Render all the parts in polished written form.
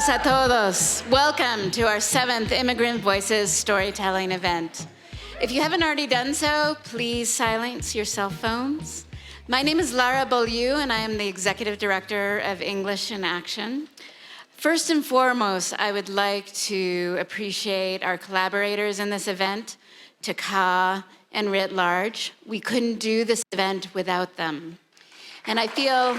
todas, a todos. Welcome to our 7th Immigrant Voices storytelling event. If you haven't already done so, please silence your cell phones. My name is Lara Beaulieu, and I am the Executive Director of English in Action. First and foremost, I would like to appreciate our collaborators in this event, Howe and Writ large. We couldn't do this event without them. And I feel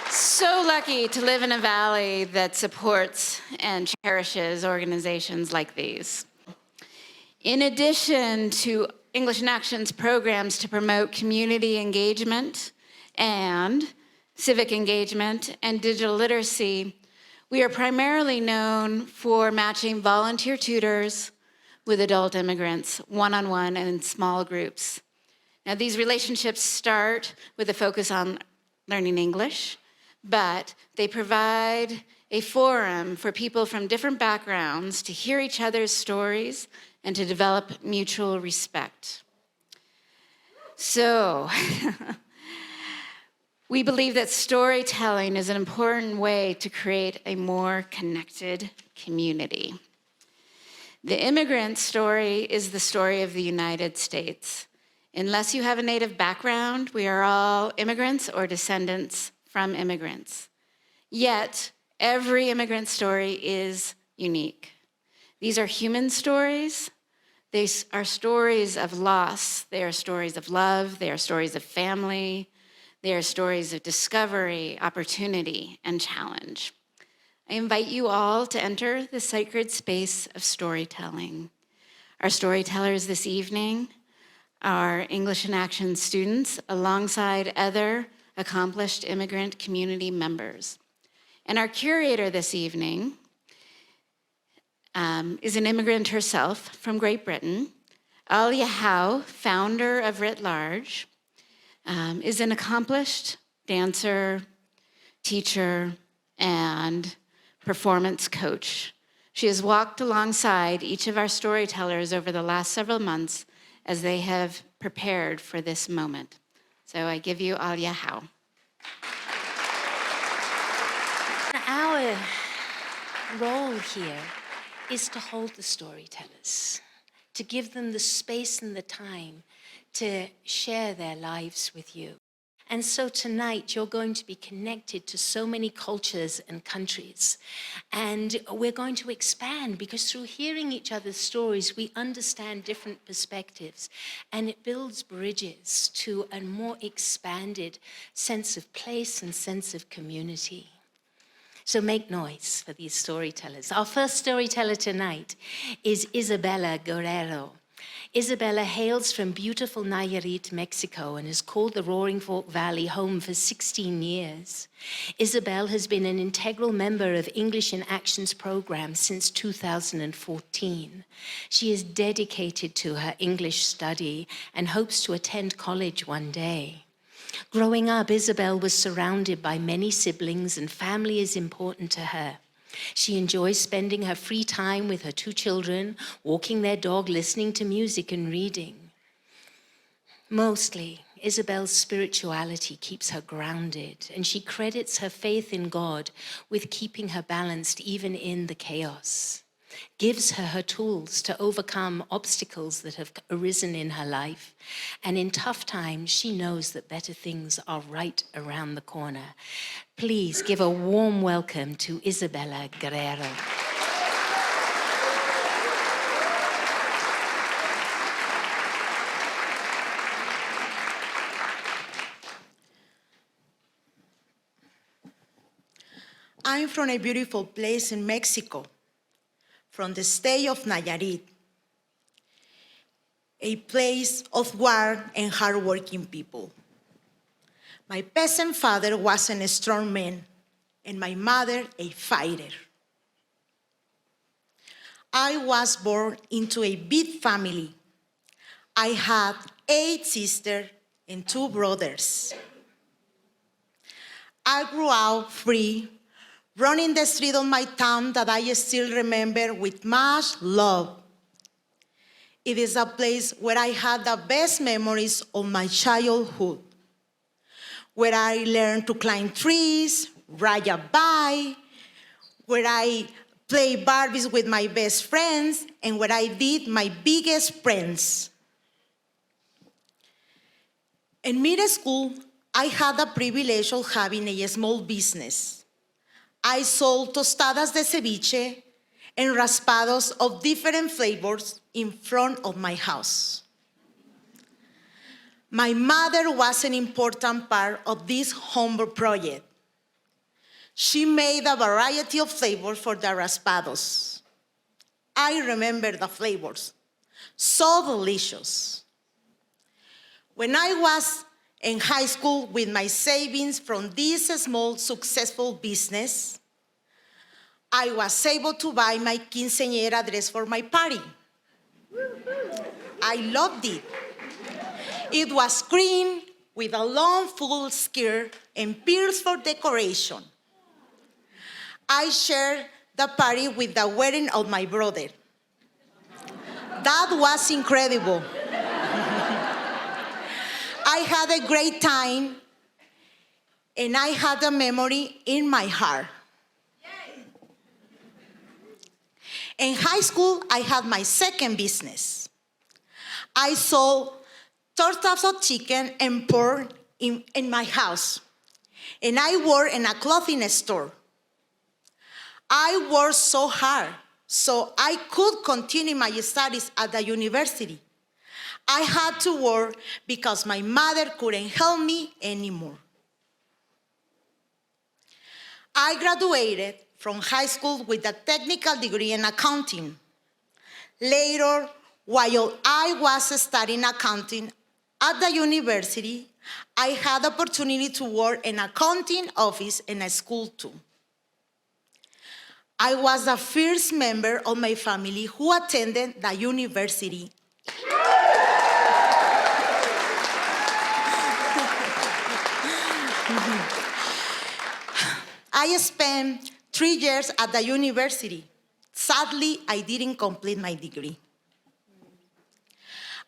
so lucky to live in a valley that supports and cherishes organizations like these. In addition to English in Action's programs to promote community engagement and civic engagement and digital literacy, we are primarily known for matching volunteer tutors with adult immigrants, one-on-one and in small groups. Now, these relationships start with a focus on learning English, but they provide a forum for people from different backgrounds to hear each other's stories and to develop mutual respect. So, we believe that storytelling is an important way to create a more connected community. The immigrant story is the story of the United States. Unless you have a native background, we are all immigrants or descendants from immigrants. Yet, every immigrant story is unique. These are human stories. They are stories of loss. They are stories of love. They are stories of family. They are stories of discovery, opportunity, and challenge. I invite you all to enter the sacred space of storytelling. Our storytellers this evening are English in Action students alongside other accomplished immigrant community members. And our curator this evening is an immigrant herself from Great Britain. Alya Howe, founder of Writ large, is an accomplished dancer, teacher, and performance coach. She has walked alongside each of our storytellers over the last several months as they have prepared for this moment. So I give you Alya Howe. Our role here is to hold the storytellers, to give them the space and the time to share their lives with you. And so tonight, you're going to be connected to so many cultures and countries. And we're going to expand because through hearing each other's stories, we understand different perspectives. And it builds bridges to a more expanded sense of place and sense of community. So make noise for these storytellers. Our first storyteller tonight is Isabel Guerrero. Isabella hails from beautiful Nayarit, Mexico, and has called the Roaring Fork Valley home for 16 years. Isabel has been an integral member of English in Action's program since 2014. She is dedicated to her English study and hopes to attend college one day. Growing up, Isabel was surrounded by many siblings, and family is important to her. She enjoys spending her free time with her 2 children, walking their dog, listening to music, and reading. Mostly, Isabel's spirituality keeps her grounded, and she credits her faith in God with keeping her balanced even in the chaos. Gives her her tools to overcome obstacles that have arisen in her life. And in tough times, she knows that better things are right around the corner. Please give a warm welcome to Isabella Guerrero. I'm from a beautiful place in Mexico, from the state of Nayarit, a place of work and hardworking people. My peasant father was a strong man, and my mother a fighter. I was born into a big family. I had 8 sisters and 2 brothers. I grew up free, running the street of my town that I still remember with much love. It is a place where I had the best memories of my childhood, where I learned to climb trees, ride a bike, where I play Barbies with my best friends, and where I did my biggest friends. In middle school, I had the privilege of having a small business. I sold tostadas de ceviche and raspados of different flavors in front of my house. My mother was an important part of this humble project. She made a variety of flavors for the raspados. I remember the flavors, so delicious. When I was in high school with my savings from this small, successful business, I was able to buy my quinceañera dress for my party. I loved it. It was green with a long full skirt and pearls for decoration. I shared the party with the wedding of my brother. That was incredible. I had a great time, and I had a memory in my heart. In high school, I had my second business. I sold tortas of chicken and pork in my house, and I worked in a clothing store. I worked so hard so I could continue my studies at the university. I had to work because my mother couldn't help me anymore. I graduated from high school with a technical degree in accounting. Later, while I was studying accounting at the university, I had the opportunity to work in an accounting office in a school too. I was the first member of my family who attended the university. I spent 3 years at the university. Sadly, I didn't complete my degree.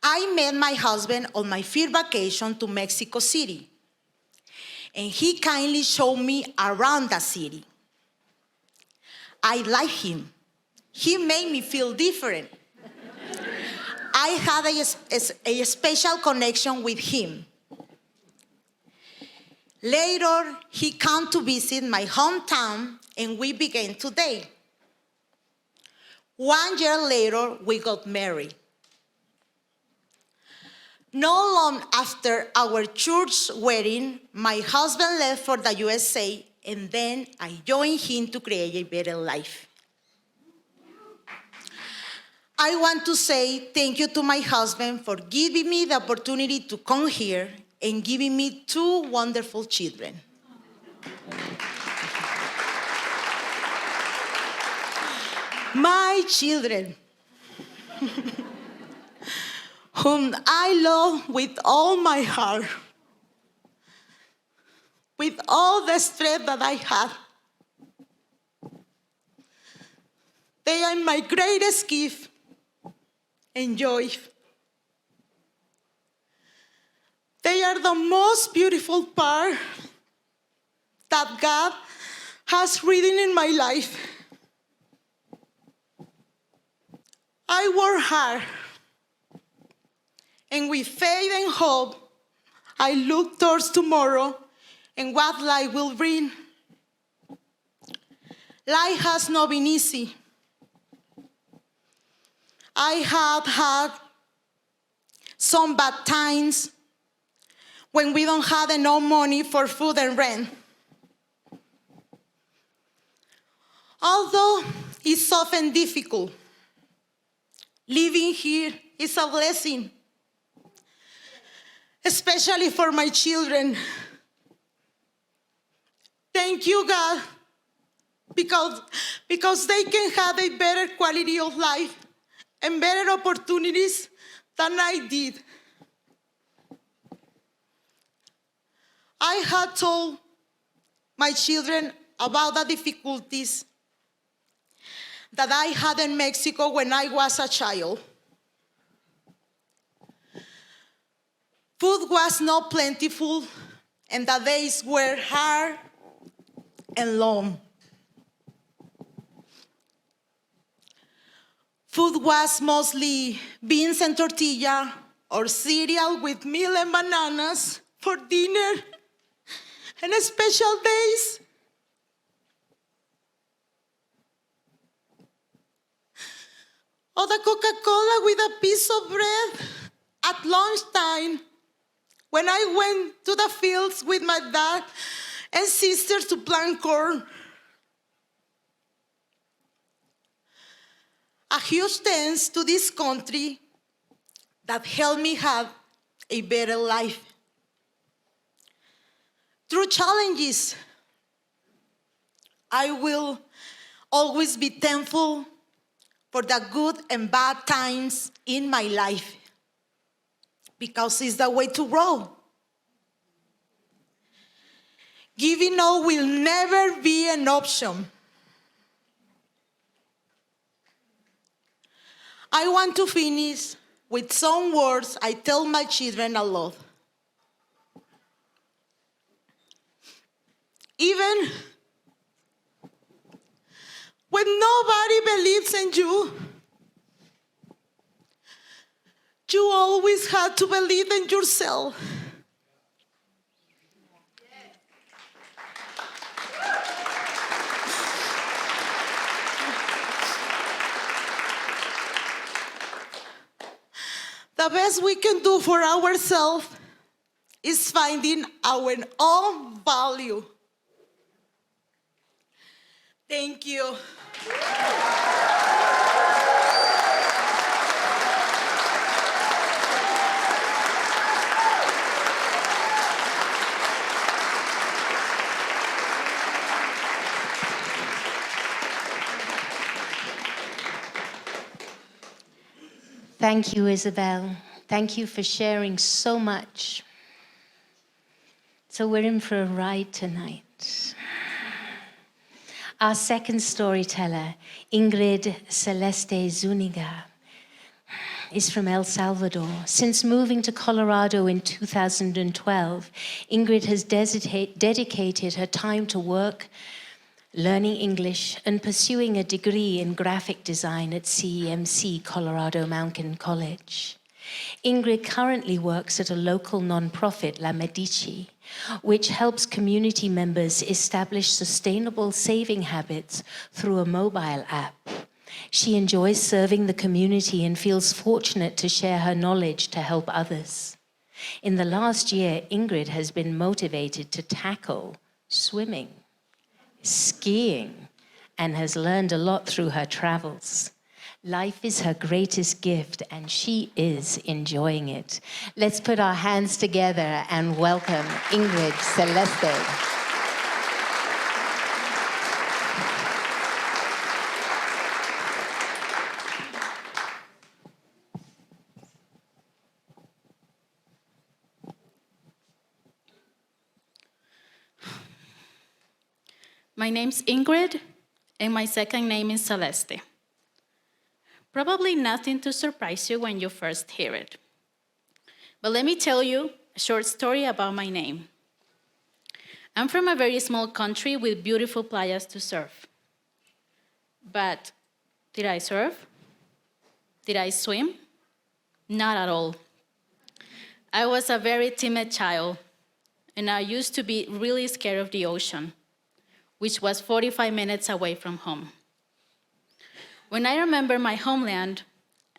I met my husband on my first vacation to Mexico City, and he kindly showed me around the city. I like him. He made me feel different. I had a special connection with him. Later, he came to visit my hometown, and we began to date. 1 year later, we got married. Not long after our church wedding, my husband left for the USA, and then I joined him to create a better life. I want to say thank you to my husband for giving me the opportunity to come here and giving me 2 wonderful children. My children, whom I love with all my heart, with all the strength that I have. They are my greatest gift and joy. They are the most beautiful part that God has written in my life. I work hard, and with faith and hope, I look towards tomorrow and what life will bring. Life has not been easy. I have had some bad times when we don't have enough money for food and rent. Although it's often difficult, living here is a blessing, especially for my children. Thank you, God, because they can have a better quality of life and better opportunities than I did. I had told my children about the difficulties that I had in Mexico when I was a child. Food was not plentiful, and the days were hard and long. Food was mostly beans and tortilla or cereal with meal and bananas for dinner and special days. Or the Coca-Cola with a piece of bread at lunchtime when I went to the fields with my dad and sister to plant corn. A huge thanks to this country that helped me have a better life. Through challenges, I will always be thankful for the good and bad times in my life, because it's the way to grow. Giving up will never be an option. I want to finish with some words I tell my children a lot. Even when nobody believes in you, you always have to believe in yourself. The best we can do for ourselves is finding our own value. Thank you. Thank you, Isabel. Thank you for sharing so much. So we're in for a ride tonight. Our second storyteller, Ingrid Celeste Zuniga, is from El Salvador. Since moving to Colorado in 2012, Ingrid has dedicated her time to work, learning English, and pursuing a degree in graphic design at CEMC, Colorado Mountain College. Ingrid currently works at a local nonprofit, La Medici, which helps community members establish sustainable saving habits through a mobile app. She enjoys serving the community and feels fortunate to share her knowledge to help others. In the last year, Ingrid has been motivated to tackle swimming, skiing, and has learned a lot through her travels. Life is her greatest gift, and she is enjoying it. Let's put our hands together and welcome Ingrid Celeste. My name's Ingrid, and my second name is Celeste. Probably nothing to surprise you when you first hear it. But let me tell you a short story about my name. I'm from a very small country with beautiful playas to surf. But did I surf? Did I swim? Not at all. I was a very timid child, and I used to be really scared of the ocean, which was 45 minutes away from home. When I remember my homeland,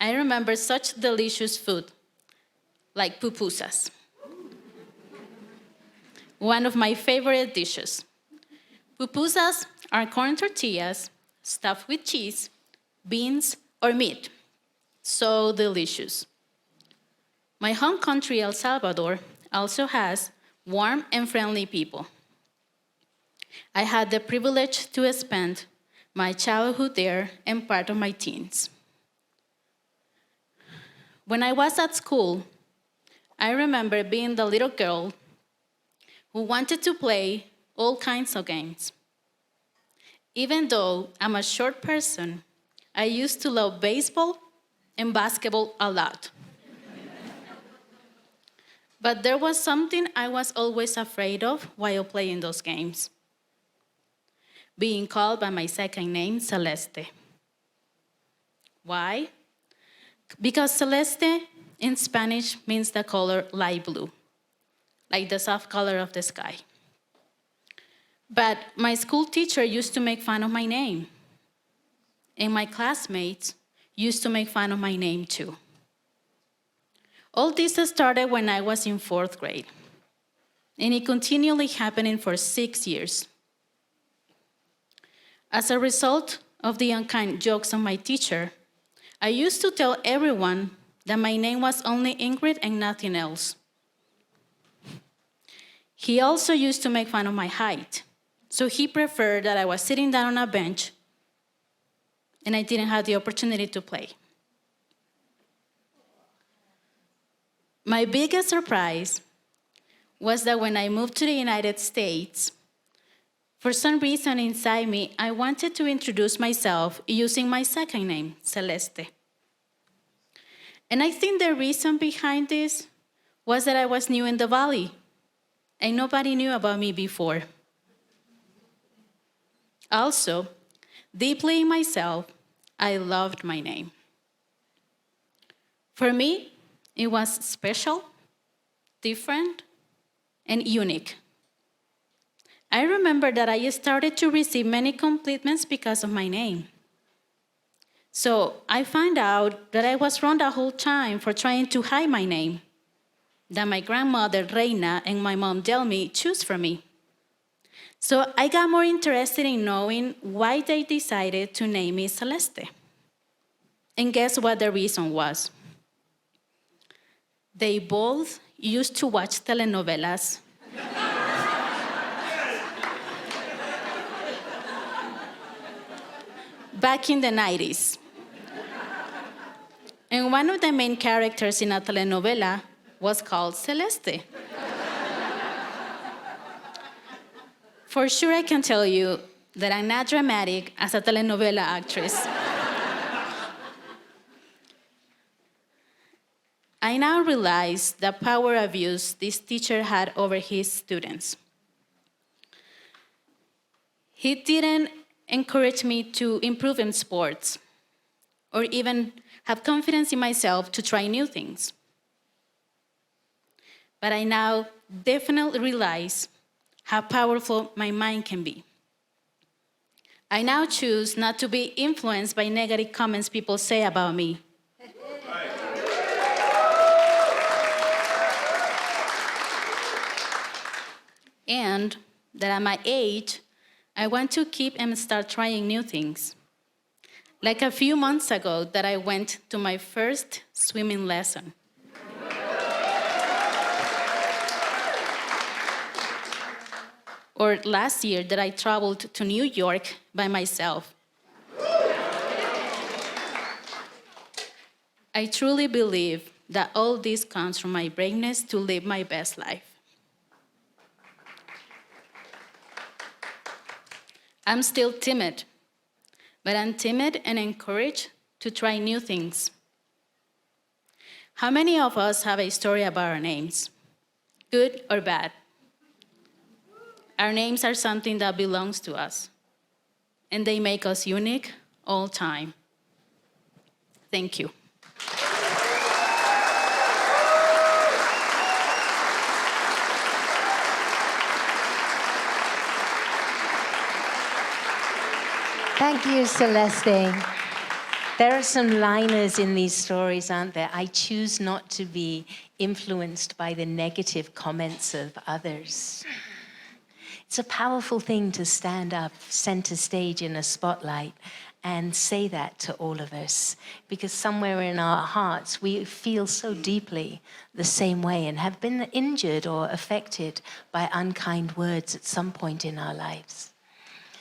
I remember such delicious food, like pupusas. One of my favorite dishes. Pupusas are corn tortillas stuffed with cheese, beans, or meat. So delicious. My home country, El Salvador, also has warm and friendly people. I had the privilege to spend my childhood there and part of my teens. When I was at school, I remember being the little girl who wanted to play all kinds of games. Even though I'm a short person, I used to love baseball and basketball a lot. But there was something I was always afraid of while playing those games: being called by my second name, Celeste. Why? Because Celeste in Spanish means the color light blue, like the soft color of the sky. But my school teacher used to make fun of my name. And my classmates used to make fun of my name too. All this started when I was in 4th grade. And it continually happening for 6 years. As a result of the unkind jokes of my teacher, I used to tell everyone that my name was only Ingrid and nothing else. He also used to make fun of my height. So he preferred that I was sitting down on a bench and I didn't have the opportunity to play. My biggest surprise was that when I moved to the United States, for some reason inside me, I wanted to introduce myself using my second name, Celeste. And I think the reason behind this was that I was new in the Valley, and nobody knew about me before. Also, deeply in myself, I loved my name. For me, it was special, different, and unique. I remember that I started to receive many compliments because of my name. So I found out that I was wrong the whole time for trying to hide my name, that my grandmother, Reina, and my mom, Delmi, chose for me. So I got more interested in knowing why they decided to name me Celeste. And guess what the reason was? They both used to watch telenovelas. Back in the 90s. And one of the main characters in a telenovela was called Celeste. For sure, I can tell you that I'm not dramatic as a telenovela actress. I now realize the power abuse this teacher had over his students. He didn't encourage me to improve in sports or even have confidence in myself to try new things. But I now definitely realize how powerful my mind can be. I now choose not to be influenced by negative comments people say about me. And that at my age, I want to keep and start trying new things. Like a few months ago that I went to my first swimming lesson. Or last year that I traveled to New York by myself. I truly believe that all this comes from my braveness to live my best life. I'm still timid, but I'm timid and encouraged to try new things. How many of us have a story about our names, good or bad? Our names are something that belongs to us, and they make us unique all time. Thank you. Thank you, Celeste. There are some liners in these stories, aren't there? I choose not to be influenced by the negative comments of others. It's a powerful thing to stand up center stage in a spotlight and say that to all of us, because somewhere in our hearts we feel so deeply the same way and have been injured or affected by unkind words at some point in our lives.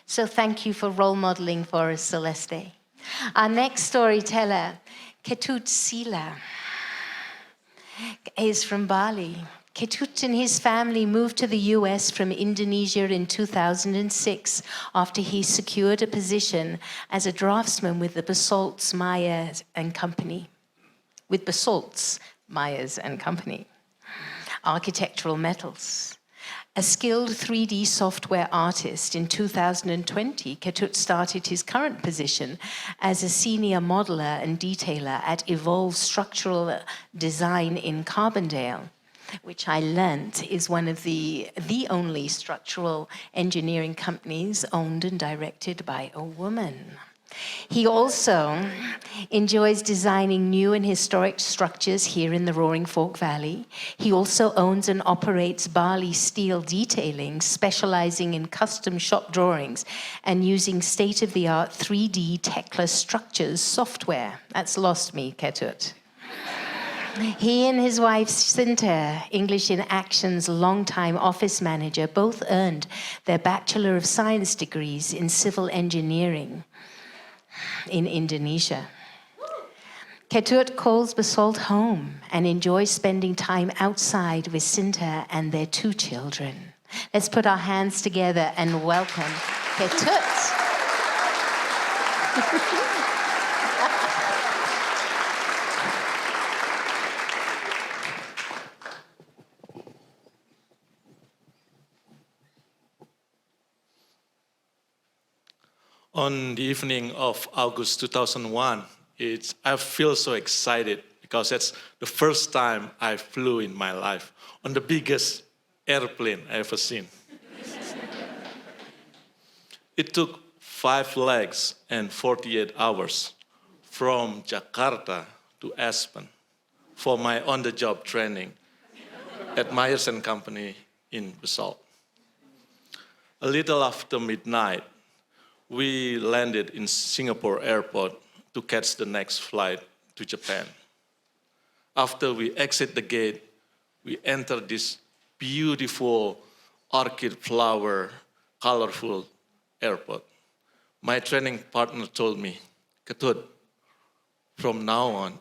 So thank you for role modeling for us, Celeste. Our next storyteller, Ketut Sila, is from Bali. Ketut and his family moved to the US from Indonesia in 2006 after he secured a position as a draftsman with the Basalts, Myers and Company. With Basalts, Myers and Company. Architectural metals. A skilled 3D software artist, in 2020, Ketut started his current position as a senior modeler and detailer at Evolve Structural Design in Carbondale, which I learnt is one of the only structural engineering companies owned and directed by a woman. He also enjoys designing new and historic structures here in the Roaring Fork Valley. He also owns and operates Bali Steel Detailing, specializing in custom shop drawings and using state-of-the-art 3D techless structures software. That's lost me, Ketut. He and his wife, Cinta, English in Action's longtime office manager, both earned their Bachelor of Science degrees in civil engineering in Indonesia. Ketut calls Basalt home and enjoys spending time outside with Cinta and their 2 children. Let's put our hands together and welcome Ketut. On the evening of August 2001, I feel so excited because that's the first time I flew in my life on the biggest airplane I ever seen. It took 5 legs and 48 hours from Jakarta to Aspen for my on-the-job training at Myers & Company in Basalt. A little after midnight, we landed in Singapore airport to catch the next flight to Japan. After we exit the gate, we enter this beautiful orchid flower, colorful airport. My training partner told me, Ketut, from now on,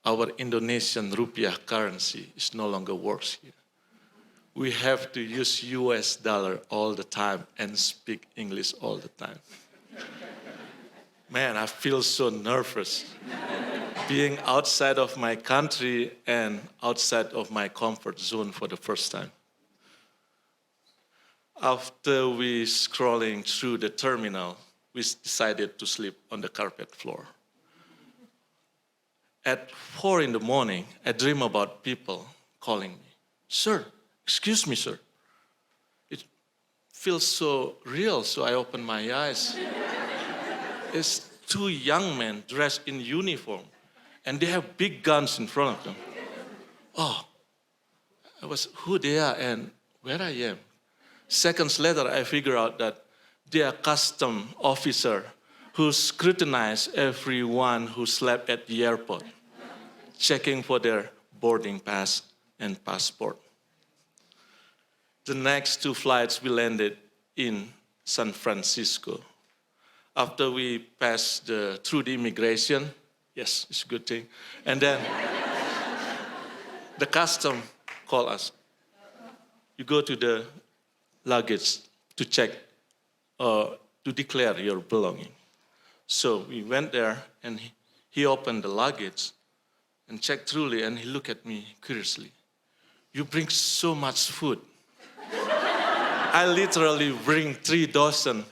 our Indonesian rupiah currency is no longer works here. We have to use US dollar all the time and speak English all the time. Man, I feel so nervous being outside of my country and outside of my comfort zone for the first time. After we scrolling through the terminal, we decided to sleep on the carpet floor. At 4 in the morning, I dream about people calling me, "Sir, excuse me, sir." It feels so real, so I open my eyes. It's 2 young men dressed in uniform, and they have big guns in front of them. Oh, I was who they are and where I am. Seconds later, I figure out that they are custom officer who scrutinize everyone who slept at the airport, checking for their boarding pass and passport. The next 2 flights, we landed in San Francisco. After we passed through the immigration, yes, it's a good thing, and then the custom called us. You go to the luggage to check, to declare your belonging. So we went there, and he opened the luggage and checked thoroughly, and he looked at me curiously. "You bring so much food." I literally bring 3 dozen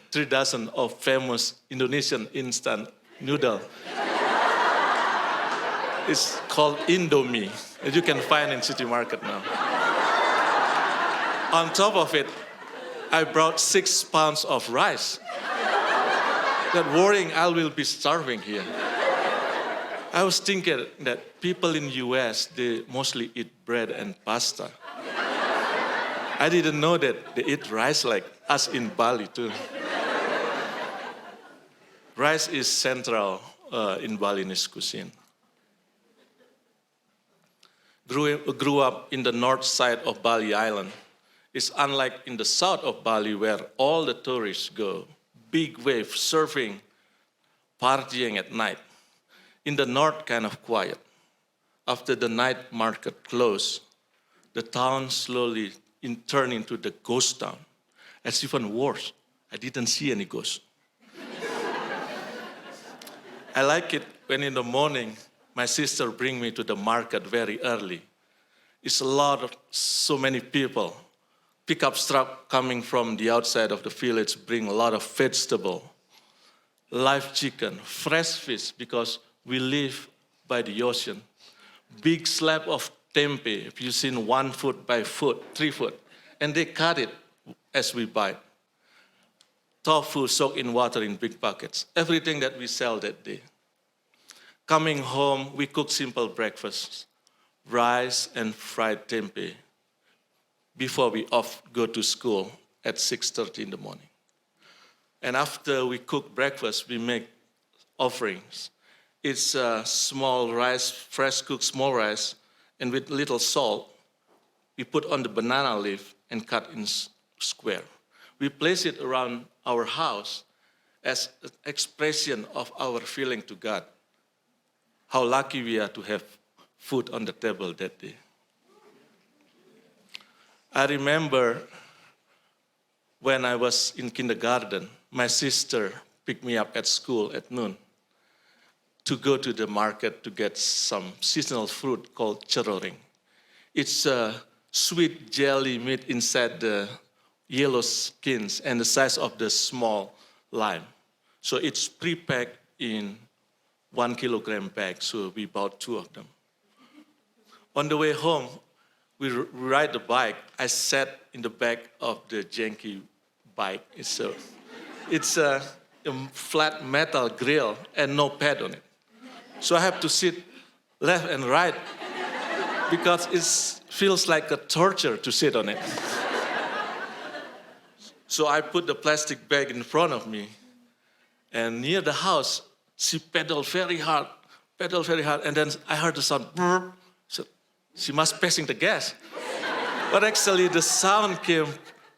of famous Indonesian instant noodle. It's called Indomie, and you can find in City Market now. On top of it, I brought 6 pounds of rice. Not worrying I will be starving here. I was thinking that people in US, they mostly eat bread and pasta. I didn't know that they eat rice like us in Bali too. Rice is central in Balinese cuisine. Grew up in the north side of Bali Island. It's unlike in the south of Bali where all the tourists go. Big wave surfing, partying at night. In the north, kind of quiet. After the night market closed, the town slowly turned into the ghost town. It's even worse. I didn't see any ghosts. I like it when in the morning, my sister bring me to the market very early. It's so many people pickup truck coming from the outside of the village bring a lot of vegetable, live chicken, fresh fish, because we live by the ocean. Big slab of tempeh, if you've seen 1 foot by foot, 3 foot, and they cut it as we buy it. Tofu soaked in water in big buckets, everything that we sell that day. Coming home, we cook simple breakfasts, rice and fried tempeh, before we go to school at 6:30 in the morning. And after we cook breakfast, we make offerings. It's small rice, fresh cooked small rice, and with little salt, we put on the banana leaf and cut in square. We place it around our house as an expression of our feeling to God. How lucky we are to have food on the table that day. I remember when I was in kindergarten, my sister picked me up at school at noon to go to the market to get some seasonal fruit called ceroring. It's a sweet jelly meat inside the yellow skins and the size of the small lime. So it's pre-packed in 1 kilogram bag, so we bought 2 of them. On the way home, we ride the bike. I sat in the back of the janky bike. It's a flat metal grill and no pad on it. So I have to sit left and right because it feels like a torture to sit on it. So I put the plastic bag in front of me, and near the house, she pedaled very hard, and then I heard the sound, brrr. So she must passing the gas. But actually the sound came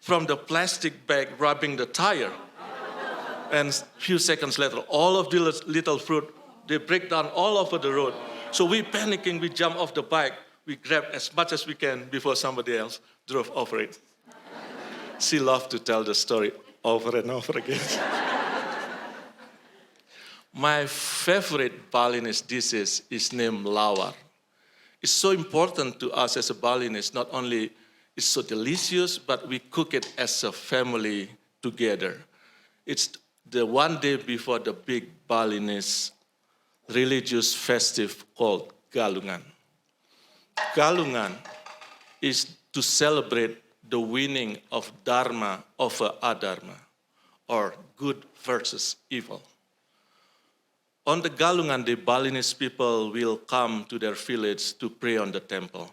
from the plastic bag rubbing the tire. And a few seconds later, all of the little fruit, they break down all over the road. So we panicking, we jump off the bike, we grab as much as we can before somebody else drove over it. She loved to tell the story over and over again. My favorite Balinese dishes is named lawar. It's so important to us as a Balinese. Not only it's so delicious, but we cook it as a family together. It's the one day before the big Balinese religious festive called Galungan. Galungan is to celebrate the winning of Dharma over Adharma, or good versus evil. On the Galungan, the Balinese people will come to their village to pray on the temple.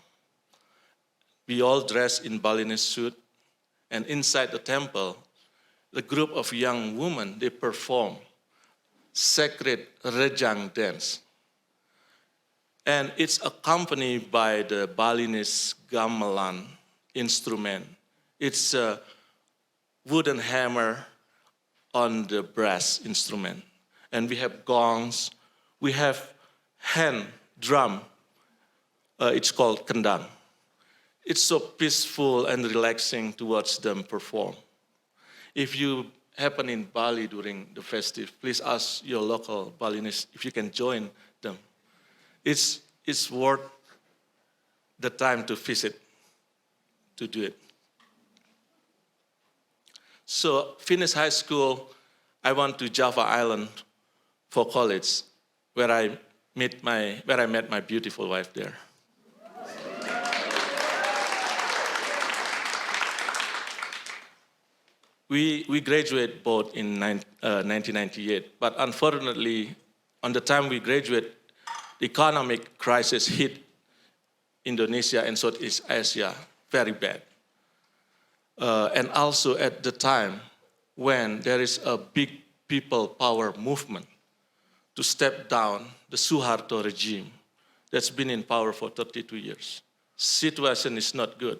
We all dress in Balinese suit, and inside the temple, the group of young women, they perform sacred rejang dance. And it's accompanied by the Balinese gamelan instrument. It's a wooden hammer on the brass instrument. And we have gongs, we have hand drum, it's called kendang. It's so peaceful and relaxing to watch them perform. If you happen in Bali during the festive, please ask your local Balinese if you can join them. It's worth the time to visit, to do it. So, finish high school, I went to Java Island for college, where I met my beautiful wife there. We graduated both in 1998, but unfortunately, on the time we graduated, the economic crisis hit Indonesia and Southeast Asia very bad. And also at the time when there is a big people power movement to step down the Suharto regime that's been in power for 32 years. Situation is not good.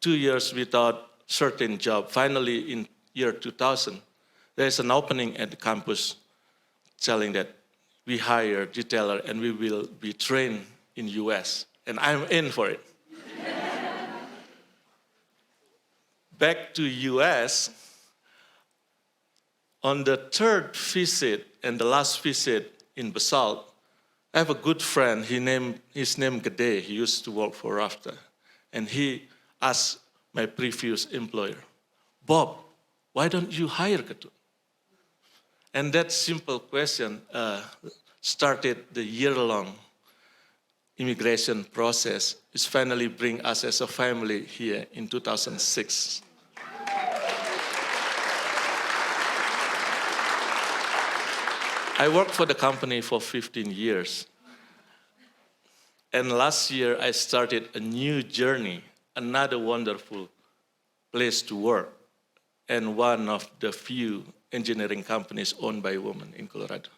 2 years without certain job. Finally, in year 2000, there's an opening at the campus telling that we hire detailer and we will be trained in US. And I'm in for it. Back to US, on the third visit and the last visit in Basalt, I have a good friend, his name Gede, he used to work for Rafta. And he asked my previous employer, Bob, why don't you hire Ketut? And that simple question started the year-long immigration process, which finally bring us as a family here in 2006. I worked for the company for 15 years. And last year, I started a new journey, another wonderful place to work, and one of the few engineering companies owned by women in Colorado.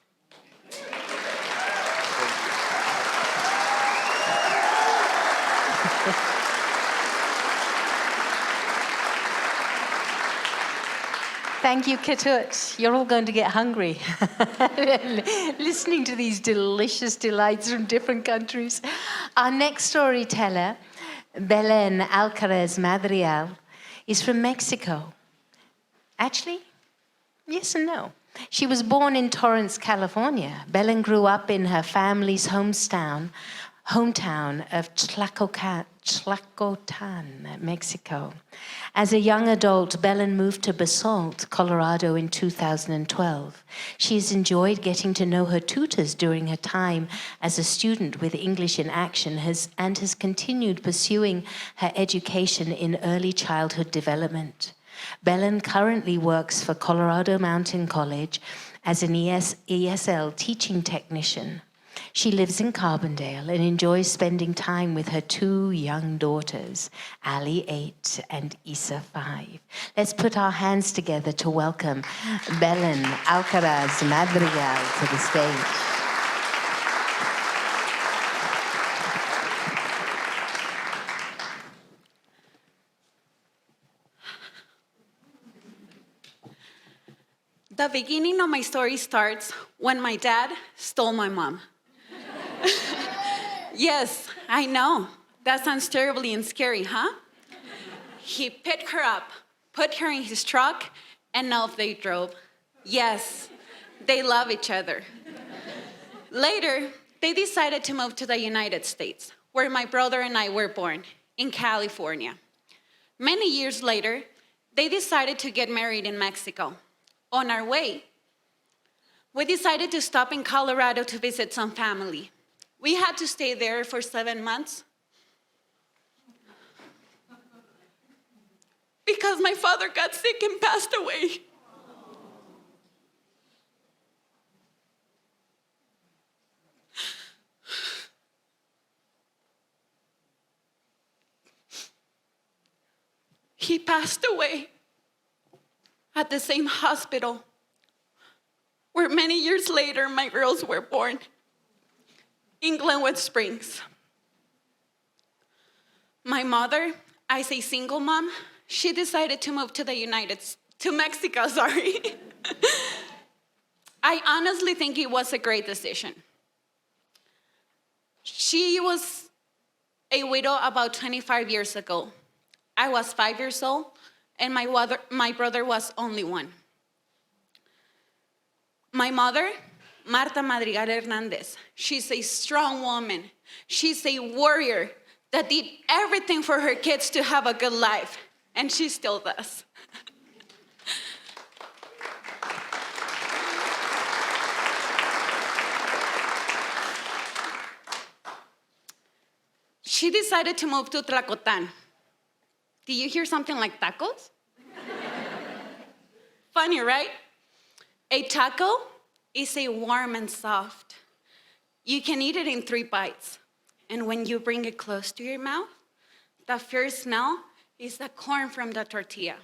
Thank you, Ketut. You're all going to get hungry listening to these delicious delights from different countries. Our next storyteller, Belen Alcaraz Madrigal, is from Mexico. Actually, yes and no. She was born in Torrance, California. Belen grew up in her family's hometown of Tlacotan, Mexico. As a young adult, Belen moved to Basalt, Colorado in 2012. She has enjoyed getting to know her tutors during her time as a student with English in Action and has continued pursuing her education in early childhood development. Belen currently works for Colorado Mountain College as an ESL teaching technician. She lives in Carbondale and enjoys spending time with her two young daughters, Alya 8 and Isa 5. Let's put our hands together to welcome Belen Alcaraz Madrigal to the stage. The beginning of my story starts when my dad stole my mom. Yes, I know. That sounds terribly and scary, huh? He picked her up, put her in his truck, and off they drove. Yes, they love each other. Later, they decided to move to the United States, where my brother and I were born, in California. Many years later, they decided to get married in Mexico. On our way, we decided to stop in Colorado to visit some family. We had to stay there for 7 months because my father got sick and passed away. He passed away at the same hospital where many years later my girls were born, in Glenwood Springs. My mother, as a single mom, she decided to move to Mexico, sorry. I honestly think it was a great decision. She was a widow about 25 years ago. I was 5 years old, and my brother was only 1. My mother, Marta Madrigal Hernandez, she's a strong woman. She's a warrior that did everything for her kids to have a good life, and she still does. She decided to move to Tlacotan. Did you hear something like tacos? Funny, right? A taco is a warm and soft. You can eat it in 3 bites. And when you bring it close to your mouth, the first smell is the corn from the tortilla.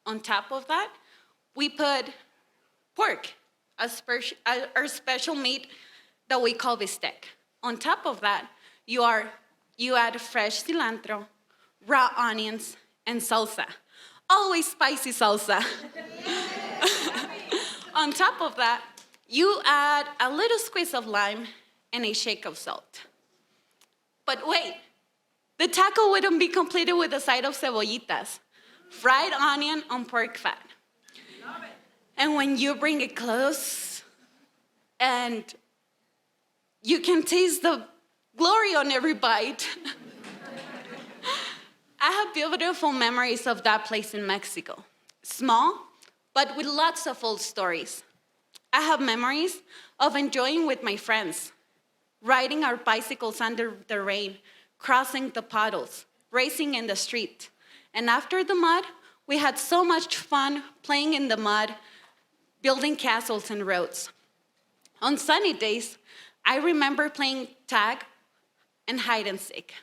On top of that, we put pork, our special meat that we call bistec. On top of that, you add fresh cilantro, raw onions, and salsa. Always spicy salsa. On top of that, you add a little squeeze of lime and a shake of salt. But wait, the taco wouldn't be completed with a side of cebollitas, fried onion on pork fat. And when you bring it close, and you can taste the glory on every bite. I have beautiful memories of that place in Mexico. Small, but with lots of old stories. I have memories of enjoying with my friends, riding our bicycles under the rain, crossing the puddles, racing in the street. And after the mud, we had so much fun playing in the mud, building castles and roads. On sunny days, I remember playing tag and hide and seek.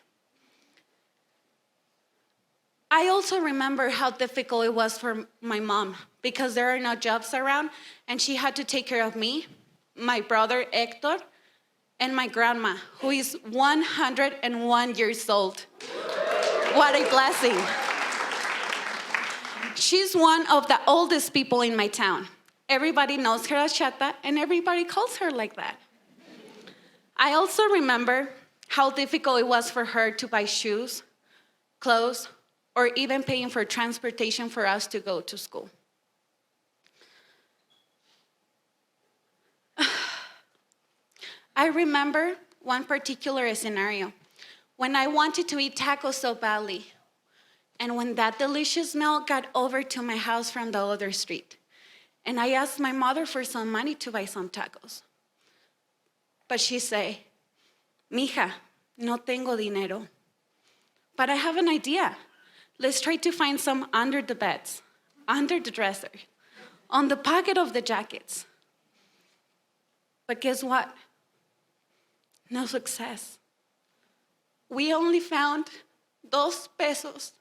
I also remember how difficult it was for my mom because there are no jobs around and she had to take care of me, my brother Hector, and my grandma, who is 101 years old. What a blessing. She's one of the oldest people in my town. Everybody knows her as Chata and everybody calls her like that. I also remember how difficult it was for her to buy shoes, clothes, or even paying for transportation for us to go to school. I remember one particular scenario when I wanted to eat tacos so badly, and when that delicious smell got over to my house from the other street. And I asked my mother for some money to buy some tacos. But she said, "Mija, no tengo dinero. But I have an idea. Let's try to find some under the beds, under the dresser, on the pocket of the jackets." But guess what? No success. We only found 2 pesos.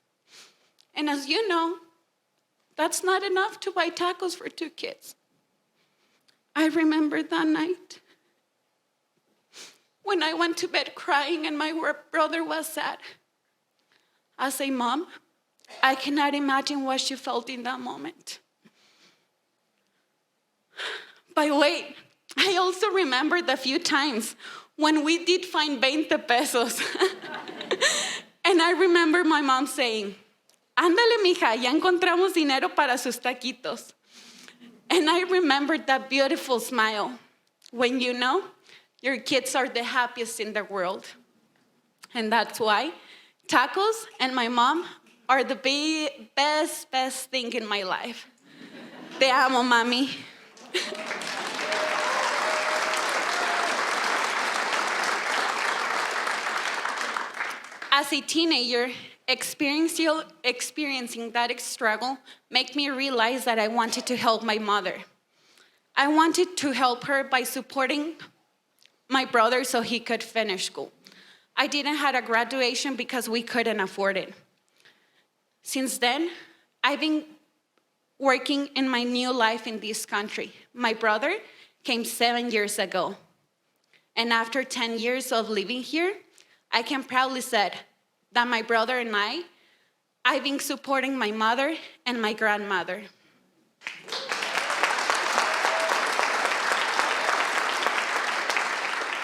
And as you know, that's not enough to buy tacos for 2 kids. I remember that night when I went to bed crying and my brother was sad. I say, "Mom, I cannot imagine what she felt in that moment." But wait, I also remember the few times when we did find 20 pesos. And I remember my mom saying, "Ándale, mija, ya encontramos dinero para sus taquitos." And I remembered that beautiful smile when you know your kids are the happiest in the world. And that's why tacos and my mom are the best thing in my life. Te amo, mami. As a teenager, experiencing that struggle made me realize that I wanted to help my mother. I wanted to help her by supporting my brother so he could finish school. I didn't have a graduation because we couldn't afford it. Since then, I've been working in my new life in this country. My brother came 7 years ago. And after 10 years of living here, I can proudly say that my brother and I've been supporting my mother and my grandmother.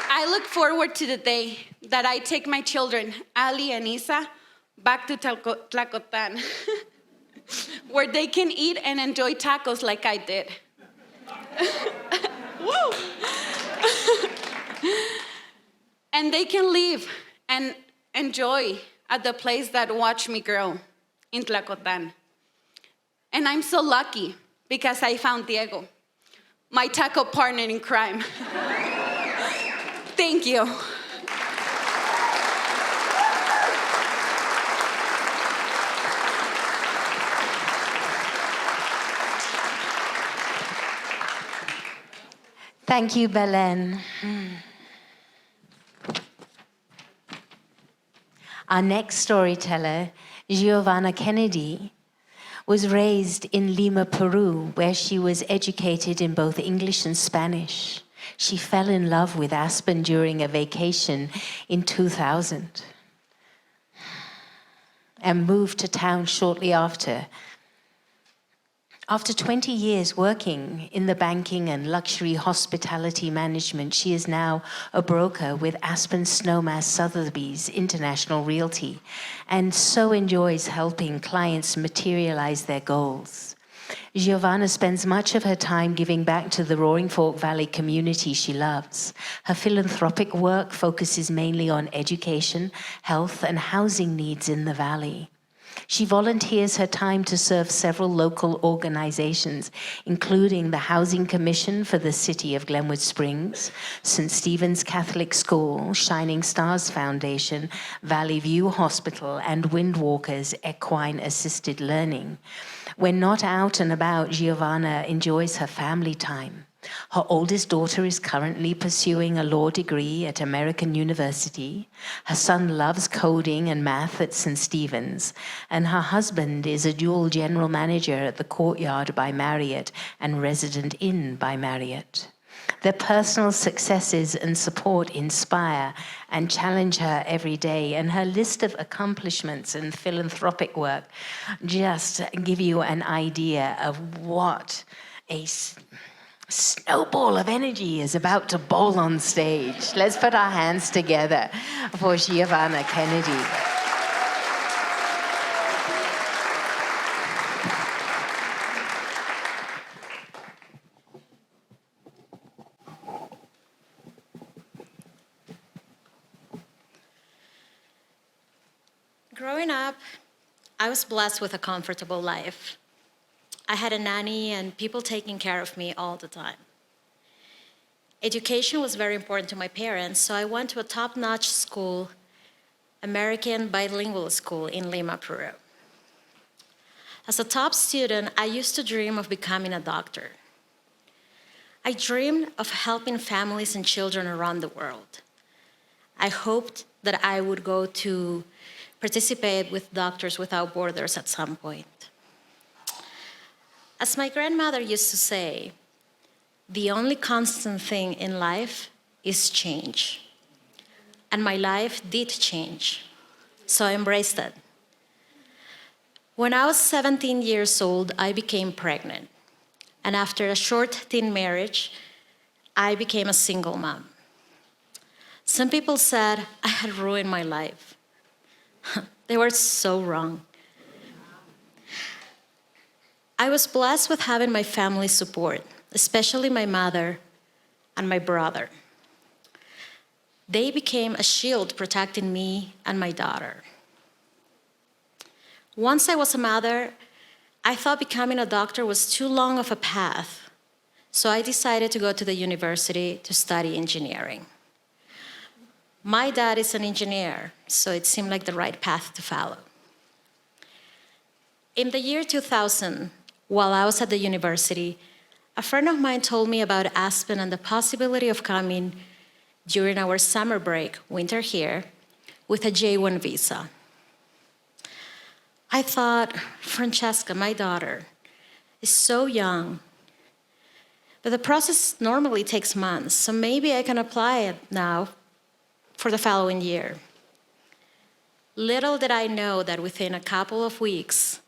I look forward to the day that I take my children, Alya and Isa, back to Tlacotan, where they can eat and enjoy tacos like I did. Woo! And they can live and enjoy at the place that watched me grow in Tlacotan. And I'm so lucky because I found Diego, my taco partner in crime. Thank you. Thank you, Belen. Our next storyteller, Giovanna Kennedy, was raised in Lima, Peru, where she was educated in both English and Spanish. She fell in love with Aspen during a vacation in 2000 and moved to town shortly after. After 20 years working in the banking and luxury hospitality management, she is now a broker with Aspen Snowmass Sotheby's International Realty and so enjoys helping clients materialize their goals. Giovanna spends much of her time giving back to the Roaring Fork Valley community she loves. Her philanthropic work focuses mainly on education, health, and housing needs in the valley. She volunteers her time to serve several local organizations, including the Housing Commission for the City of Glenwood Springs, St. Stephen's Catholic School, Shining Stars Foundation, Valley View Hospital, and Windwalkers Equine Assisted Learning. When not out and about, Giovanna enjoys her family time. Her oldest daughter is currently pursuing a law degree at American University. Her son loves coding and math at St. Stephen's, and her husband is a dual general manager at the Courtyard by Marriott and Resident Inn by Marriott. Their personal successes and support inspire and challenge her every day, and her list of accomplishments and philanthropic work just give you an idea of what a snowball of energy is about to bowl on stage. Let's put our hands together for Giovanna Kennedy. Growing up, I was blessed with a comfortable life. I had a nanny and people taking care of me all the time. Education was very important to my parents, so I went to a top-notch school, American bilingual school in Lima, Peru. As a top student, I used to dream of becoming a doctor. I dreamed of helping families and children around the world. I hoped that I would go to participate with Doctors Without Borders at some point. As my grandmother used to say, the only constant thing in life is change. And my life did change, so I embraced it. When I was 17 years old, I became pregnant. And after a short teen marriage, I became a single mom. Some people said I had ruined my life. They were so wrong. I was blessed with having my family's support, especially my mother and my brother. They became a shield protecting me and my daughter. Once I was a mother, I thought becoming a doctor was too long of a path, so I decided to go to the university to study engineering. My dad is an engineer, so it seemed like the right path to follow. In the year 2000, while I was at the university, a friend of mine told me about Aspen and the possibility of coming during our summer break, winter here, with a J-1 visa. I thought, Francesca, my daughter, is so young, but the process normally takes months, so maybe I can apply it now for the following year. Little did I know that within a couple of weeks,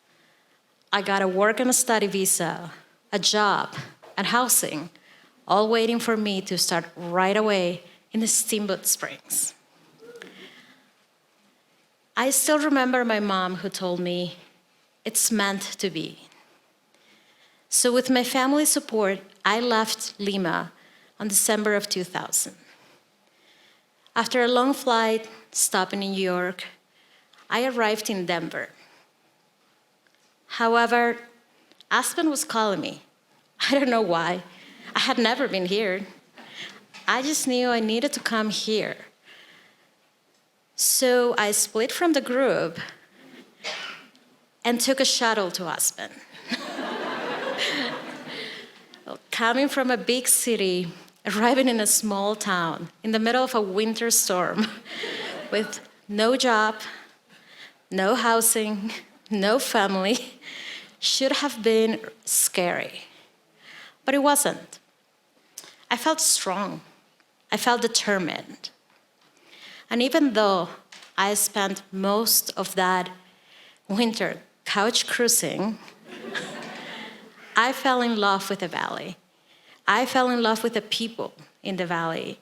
I got a work and a study visa, a job, and housing, all waiting for me to start right away in the Steamboat Springs. I still remember my mom who told me, it's meant to be. So with my family's support, I left Lima on December of 2000. After a long flight, stop in New York, I arrived in Denver. However, Aspen was calling me. I don't know why. I had never been here. I just knew I needed to come here. So I split from the group and took a shuttle to Aspen. Coming from a big city, arriving in a small town in the middle of a winter storm with no job, no housing, no family, should have been scary. But it wasn't. I felt strong. I felt determined. And even though I spent most of that winter couch cruising, I fell in love with the valley. I fell in love with the people in the valley.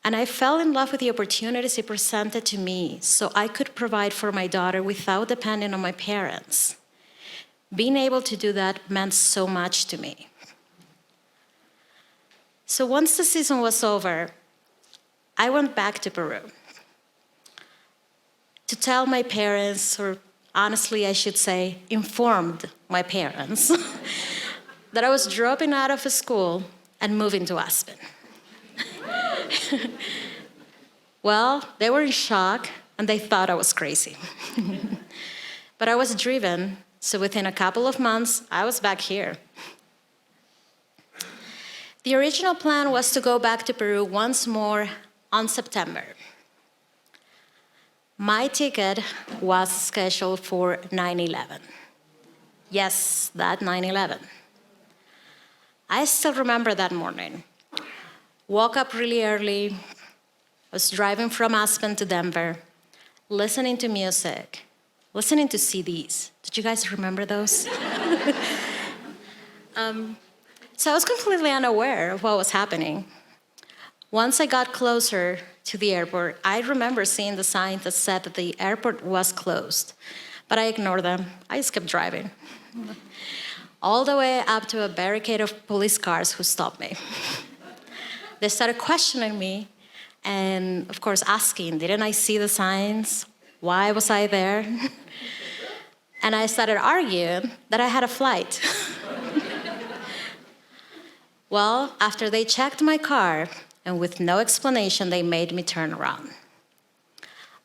And I fell in love with the opportunities it presented to me so I could provide for my daughter without depending on my parents. Being able to do that meant so much to me. So once the season was over, I went back to Peru to tell my parents or honestly, I should say, informed my parents that I was dropping out of school and moving to Aspen. Well, they were in shock and they thought I was crazy. But I was driven, so within a couple of months, I was back here. The original plan was to go back to Peru once more on September. My ticket was scheduled for 9/11. Yes, that 9/11. I still remember that morning. Woke up really early, was driving from Aspen to Denver, listening to music, listening to CDs. Did you guys remember those? So I was completely unaware of what was happening. Once I got closer to the airport, I remember seeing the sign that said that the airport was closed, but I ignored them. I just kept driving. All the way up to a barricade of police cars who stopped me. They started questioning me and, of course, asking, didn't I see the signs? Why was I there? And I started arguing that I had a flight. Well, after they checked my car, and with no explanation, they made me turn around.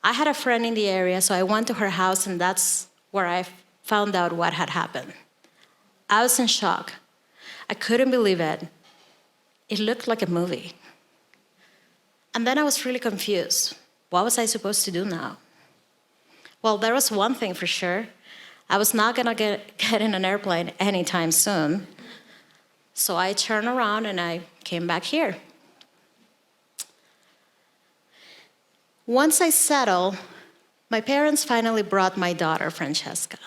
I had a friend in the area, so I went to her house, and that's where I found out what had happened. I was in shock. I couldn't believe it. It looked like a movie. And then I was really confused. What was I supposed to do now? Well, there was one thing for sure. I was not gonna get in an airplane anytime soon. So I turned around and I came back here. Once I settled, my parents finally brought my daughter, Francesca.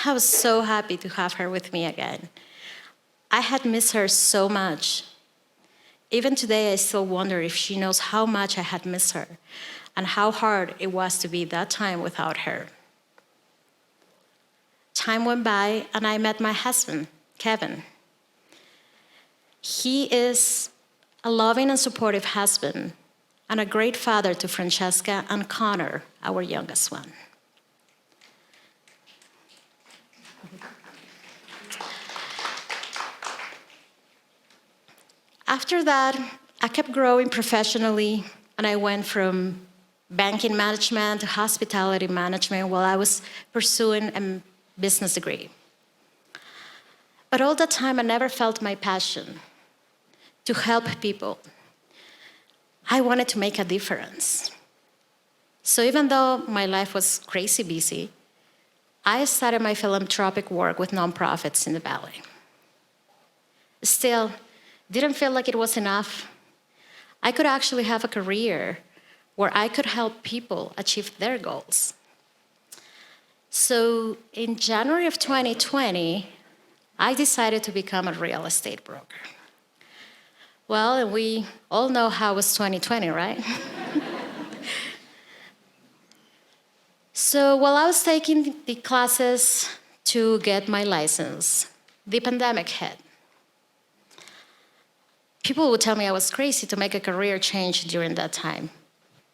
I was so happy to have her with me again. I had missed her so much. Even today, I still wonder if she knows how much I had missed her and how hard it was to be that time without her. Time went by and I met my husband, Kevin. He is a loving and supportive husband and a great father to Francesca and Connor, our youngest one. After that, I kept growing professionally, and I went from banking management to hospitality management while I was pursuing a business degree. But all the time, I never felt my passion to help people. I wanted to make a difference. So even though my life was crazy busy, I started my philanthropic work with nonprofits in the Valley. Still, didn't feel like it was enough. I could actually have a career where I could help people achieve their goals. So in January of 2020, I decided to become a real estate broker. Well, and we all know how it was 2020, right? So while I was taking the classes to get my license, the pandemic hit. People would tell me I was crazy to make a career change during that time.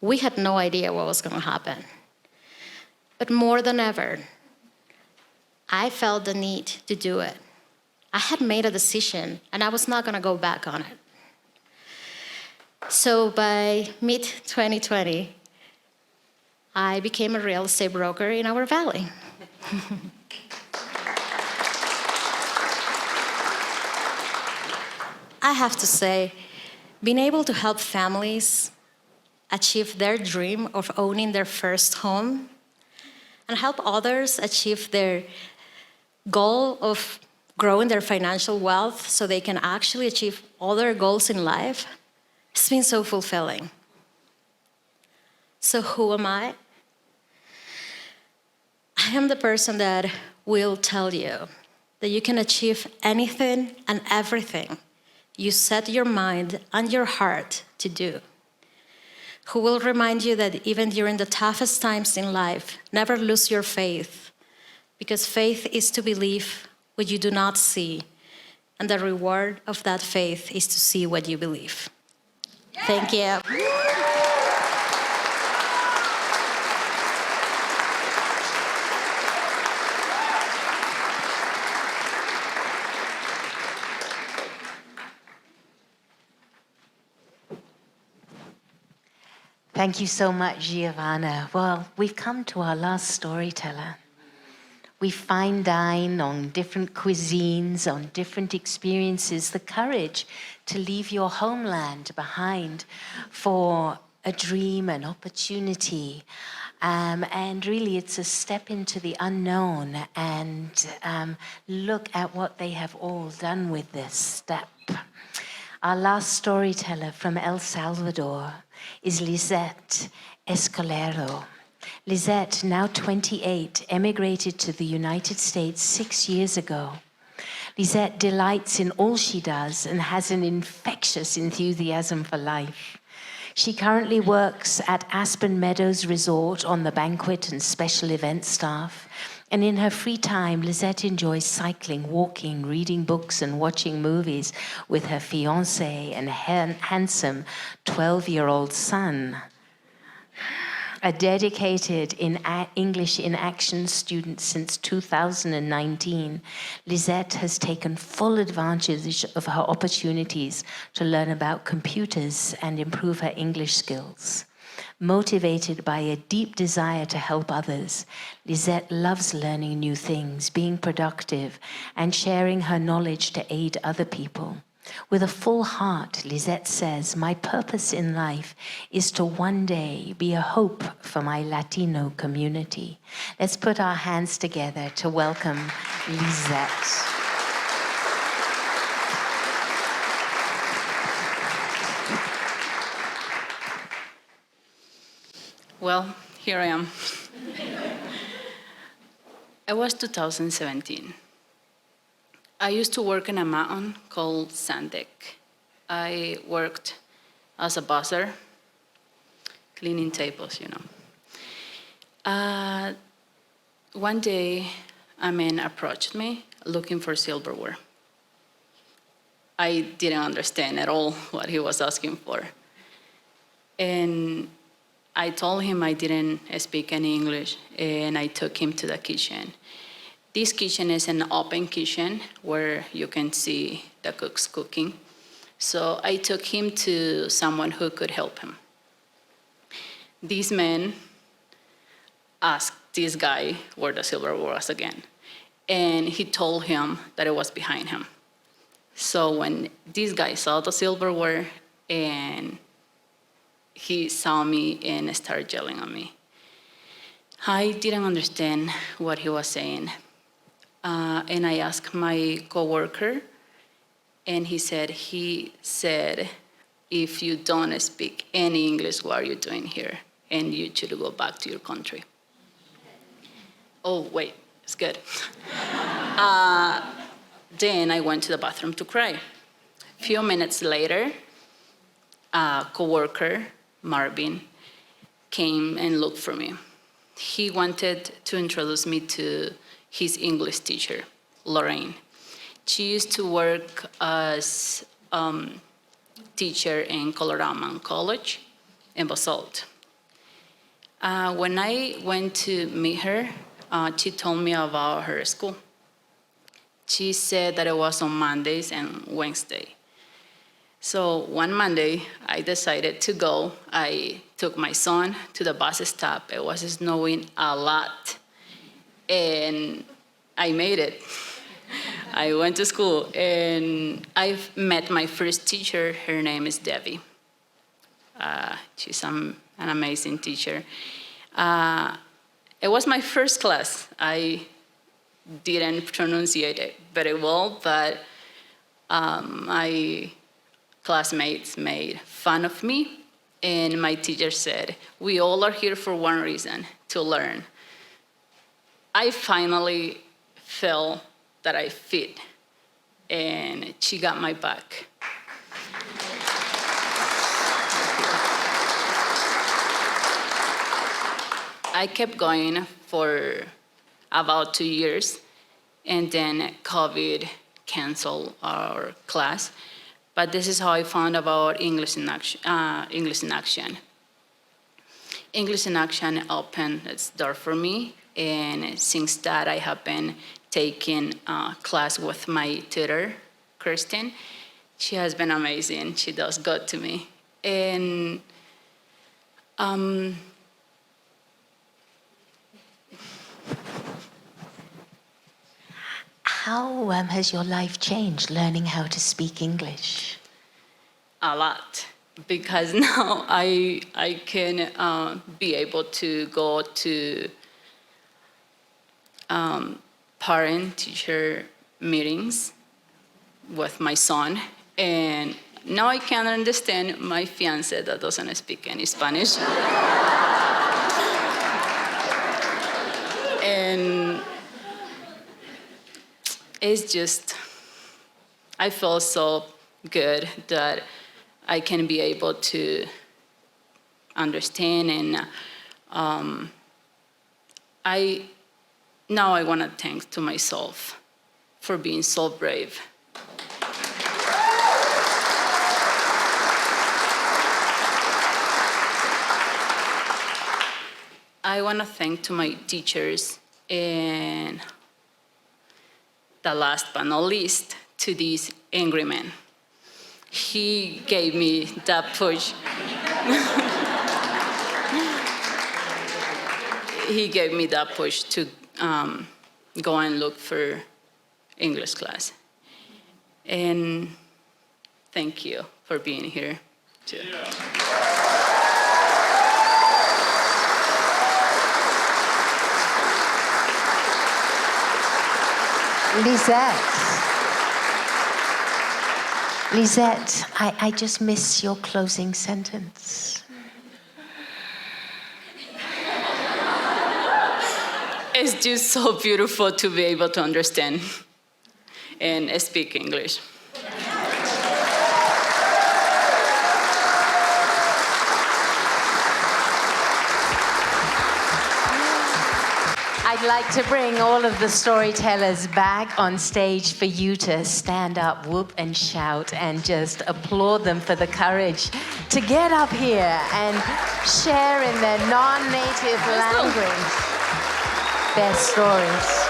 We had no idea what was going to happen. But more than ever, I felt the need to do it. I had made a decision, and I was not going to go back on it. So by mid-2020, I became a real estate broker in our valley. I have to say, being able to help families achieve their dream of owning their first home and help others achieve their goal of growing their financial wealth so they can actually achieve all their goals in life, it's been so fulfilling. So who am I? I am the person that will tell you that you can achieve anything and everything you set your mind and your heart to do. Who will remind you that even during the toughest times in life, never lose your faith, because faith is to believe what you do not see, and the reward of that faith is to see what you believe. Thank you. Thank you so much, Giovanna. Well, we've come to our last storyteller. We fine dine on different cuisines, on different experiences, the courage to leave your homeland behind for a dream, an opportunity. And really, it's a step into the unknown, and look at what they have all done with this step. Our last storyteller from El Salvador is Lissette Escolero. Lissette, now 28, emigrated to the United States 6 years ago. Lissette delights in all she does and has an infectious enthusiasm for life. She currently works at Aspen Meadows Resort on the banquet and special event staff. And in her free time, Lissette enjoys cycling, walking, reading books, and watching movies with her fiancé and handsome 12-year-old son. A dedicated English in Action student since 2019, Lissette has taken full advantage of her opportunities to learn about computers and improve her English skills. Motivated by a deep desire to help others, Lissette loves learning new things, being productive, and sharing her knowledge to aid other people. With a full heart, Lissette says, "My purpose in life is to one day be a hope for my Latino community." Let's put our hands together to welcome Lissette. Well, here I am. It was 2017. I used to work in a mountain called Sandik. I worked as a busser, cleaning tables, you know. One day, a man approached me looking for silverware. I didn't understand at all what he was asking for. And I told him I didn't speak any English, and I took him to the kitchen. This kitchen is an open kitchen where you can see the cooks cooking. So I took him to someone who could help him. This man asked this guy where the silverware was again, and he told him that it was behind him. So when this guy saw the silverware, and he saw me and started yelling at me. I didn't understand what he was saying. And I asked my coworker, and he said, if you don't speak any English, what are you doing here? And you should go back to your country. Oh, wait, it's good. Then I went to the bathroom to cry. A few minutes later, a coworker, Marvin, came and looked for me. He wanted to introduce me to his English teacher, Lorraine. She used to work as teacher in Colorado College in Basalt. When I went to meet her, she told me about her school. She said that it was on Mondays and Wednesday. So one Monday, I decided to go. I took my son to the bus stop. It was snowing a lot. And I made it. I went to school, and I've met my first teacher. Her name is Debbie. She's an amazing teacher. It was my first class. I didn't pronunciate it very well, but my classmates made fun of me, and my teacher said, "We all are here for one reason, to learn." I finally felt that I fit, and she got my back. I kept going for about 2 years, and then COVID canceled our class. But this is how I found about English in Action. English in Action opened its door for me, and since that I have been taking class with my tutor, Kristen. She has been amazing. She does good to me. And How has your life changed learning how to speak English? A lot, because now I can be able to go to parent-teacher meetings with my son, and now I can understand my fiancé that doesn't speak any Spanish. And it's just, I feel so good that I can be able to understand, and now I want to thank to myself for being so brave. I want to thank to my teachers, and the last but not least, to this angry man. He gave me that push. He gave me that push to go and look for English class. And thank you for being here, too. Lissette, I just miss your closing sentence. It's just so beautiful to be able to understand and speak English. I'd like to bring all of the storytellers back on stage for you to stand up, whoop and shout, and just applaud them for the courage to get up here and share in their non-native language their stories.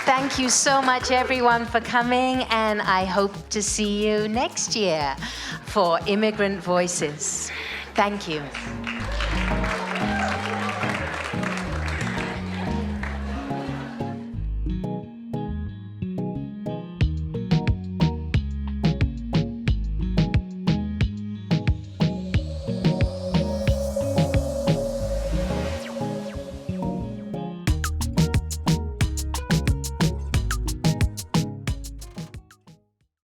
Thank you so much, everyone, for coming, and I hope to see you next year for Immigrant Voices. Thank you.